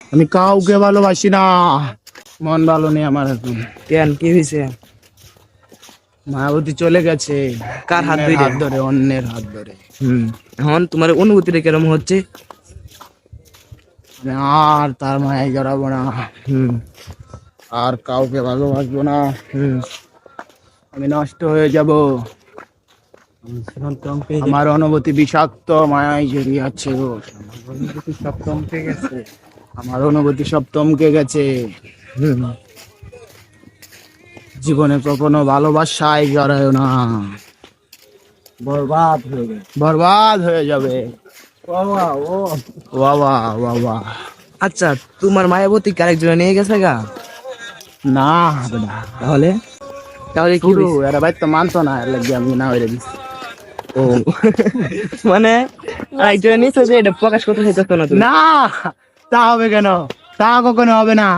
আমি কাউকে ভালোবাসি না, মন ভালো নেই আমার এখন। কেন, কি হয়েছে? মায়াবতী চলে গেছে। কার হাত অন্যের ধরে? হাত ধরে, অন্যের হাত ধরে। এখন তোমার অনুভূতিটা কেরম হচ্ছে? আমি আর তার মায়ায় জড়াবো না, হুম আর কাউকে ভালোবাসবো না। হুম আমি নষ্ট হয়ে যাব। আমার অনুভূতি বিষাক্ত মায়ায় জড়িয়ে আছে গো। আমার অনুভূতি সব থমকে গেছে। হুম জীবনে কখনো ভালোবাসায় জড়ায় না, বরবাদ হয়ে গেছে। বরবাদ হয়ে যাবে। বাবা বাবা। আচ্ছা, তোমার মায়াবতী আরেকজনে নিয়ে গেছে গা? না বেটা, তাহলে তাহলে কি শুরু হইছে? এরা ভাই তো মানতো না, এর লাগে আমি না হয়ে দিচ্ছি। ও মানে আরেকজনে নিয়েছে যে এটা প্রকাশ করতে চাইতেছ না তুমি? না, তা হবে কেন? তা কখনো হবে না।